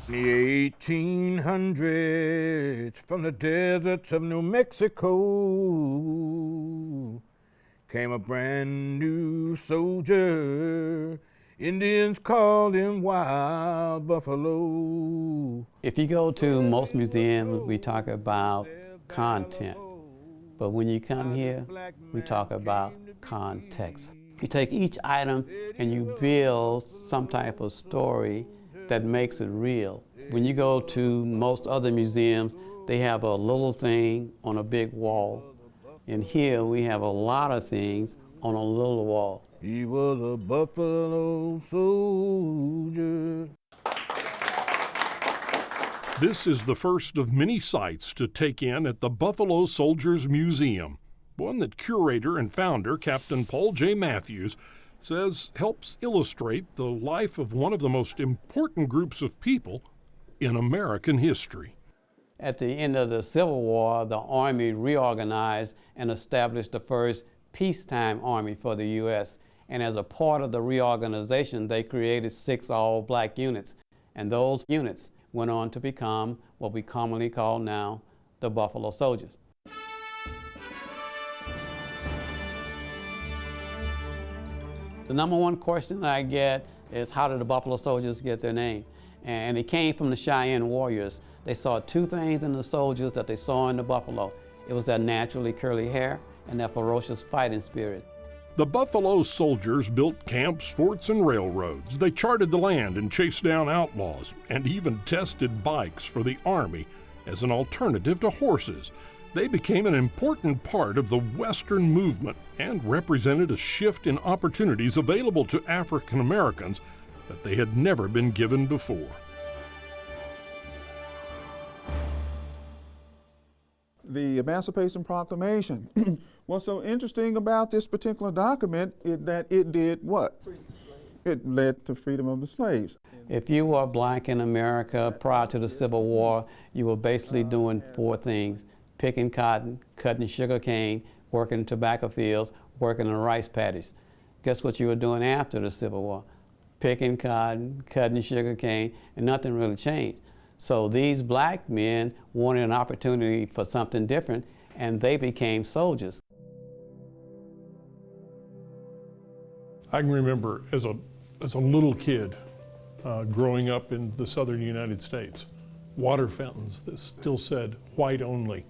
In the 1800s, from the deserts of New Mexico, came a brand new soldier. Indians called him Wild Buffalo. If you go to most museums, we talk about content. But when you come here, we talk about context. You take each item and you build some type of story that makes it real. When you go to most other museums, they have a little thing on a big wall. And here we have a lot of things on a little wall. He was a buffalo soldier. This is the first of many sights to take in at the Buffalo Soldiers Museum, one that curator and founder Captain Paul J. Matthews says helps illustrate the life of one of the most important groups of people in American history. At the end of the Civil War, the Army reorganized and established the first peacetime Army for the U.S. And as a part of the reorganization, they created 6 all-black units. And those units went on to become what we commonly call now the Buffalo Soldiers. The number one question that I get is, how did the Buffalo Soldiers get their name? And it came from the Cheyenne warriors. They saw 2 things in the soldiers that they saw in the buffalo. It was their naturally curly hair and their ferocious fighting spirit. The Buffalo Soldiers built camps, forts, and railroads. They charted the land and chased down outlaws, and even tested bikes for the Army as an alternative to horses. They became an important part of the Western movement and represented a shift in opportunities available to African Americans that they had never been given before. The Emancipation Proclamation. What's so interesting about this particular document is that it did what? It led to freedom of the slaves. If you were black in America prior to the Civil War, you were basically doing 4 things: picking cotton, cutting sugar cane, working tobacco fields, working in rice paddies. Guess what you were doing after the Civil War? Picking cotton, cutting sugar cane, and nothing really changed. So these black men wanted an opportunity for something different, and they became soldiers. I can remember as a little kid growing up in the southern United States, water fountains that still said white only,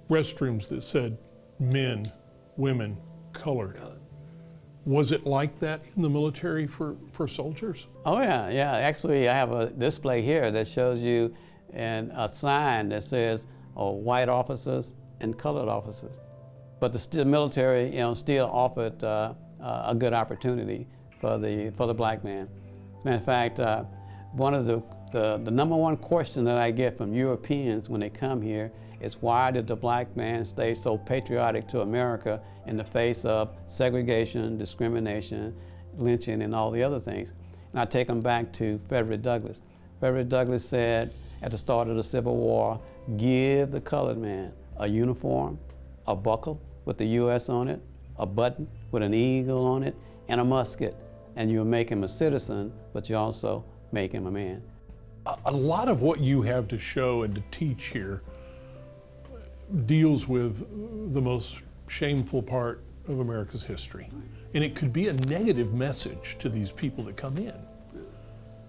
restrooms that said men, women, colored. Was it like that in the military for soldiers? Oh yeah. Actually, I have a display here that shows you a sign that says white officers and colored officers. But the military, still offered a good opportunity for the black man. As a matter of fact, one of the number one question that I get from Europeans when they come here is, why did the black man stay so patriotic to America in the face of segregation, discrimination, lynching, and all the other things? And I take them back to Frederick Douglass. Frederick Douglass said at the start of the Civil War, give the colored man a uniform, a buckle with the U.S. on it, a button with an eagle on it, and a musket, and you'll make him a citizen, but you also make him a man. A lot of what you have to show and to teach here deals with the most shameful part of America's history. And it could be a negative message to these people that come in.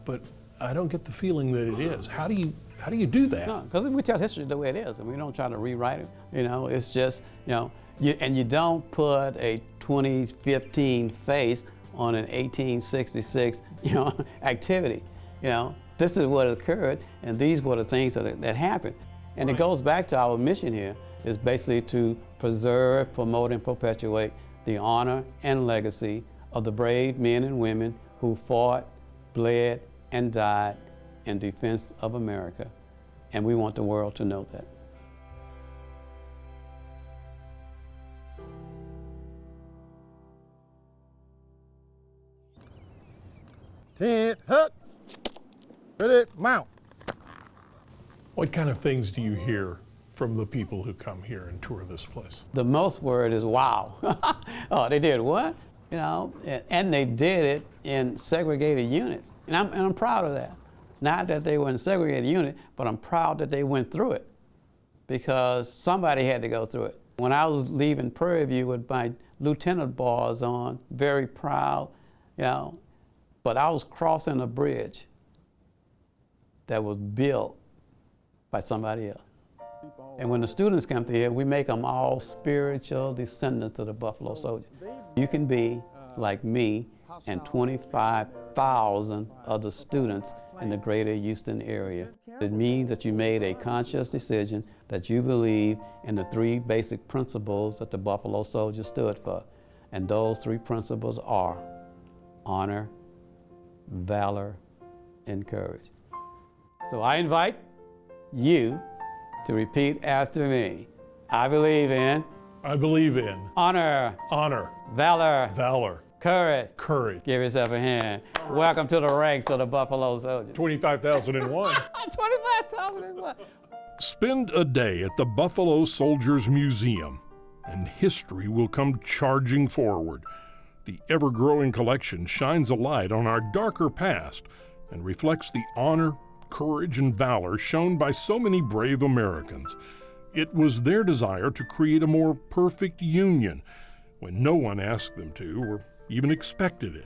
But I don't get the feeling that it is. How do you do that? No, because we tell history the way it is, and we don't try to rewrite it. It's just, you don't put a 2015 face on an 1866, activity. This is what occurred, and these were the things that happened. And It goes back to our mission here, is basically to preserve, promote, and perpetuate the honor and legacy of the brave men and women who fought, bled, and died in defense of America. And we want the world to know that. Tent hut, ready, mount. What kind of things do you hear from the people who come here and tour this place? The most word is wow. Oh, they did what? And they did it in segregated units. And I'm proud of that. Not that they were in a segregated unit, but I'm proud that they went through it because somebody had to go through it. When I was leaving Prairie View with my lieutenant bars on, very proud, you know, but I was crossing a bridge that was built by somebody else. And when the students come through here, we make them all spiritual descendants of the Buffalo Soldier. You can be like me and 25,000 other students in the greater Houston area. It means that you made a conscious decision that you believe in the three basic principles that the Buffalo Soldier stood for. And those three principles are honor, valor, and courage. So I invite you to repeat after me. I believe in honor, valor, courage. Give yourself a hand. Welcome to the ranks of the Buffalo Soldiers. 25,001. 25,001. Spend a day at the Buffalo Soldiers Museum, and history will come charging forward. The ever-growing collection shines a light on our darker past and reflects the honor, courage, and valor shown by so many brave Americans. It was their desire to create a more perfect union when no one asked them to or even expected it,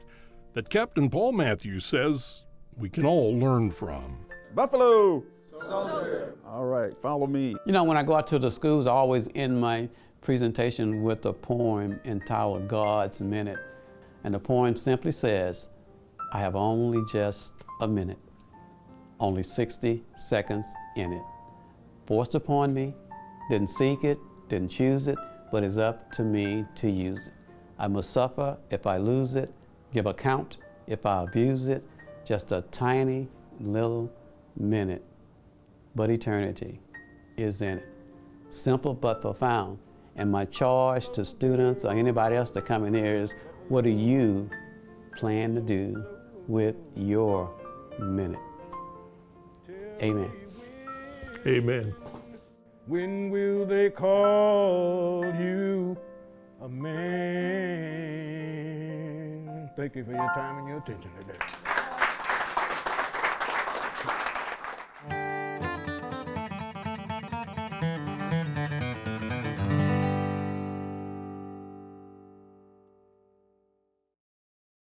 that Captain Paul Matthews says we can all learn from. Buffalo Soldier. All right, follow me. You know, when I go out to the schools, I always end my presentation with a poem entitled God's Minute. And the poem simply says, I have only just a minute, only 60 seconds in it. Forced upon me, didn't seek it, didn't choose it, but it's up to me to use it. I must suffer if I lose it, give account if I abuse it. Just a tiny little minute, but eternity is in it. Simple but profound. And my charge to students or anybody else that come in here is, what do you plan to do with your minute? Amen. Amen. When will they call you a man? Thank you for your time and your attention today.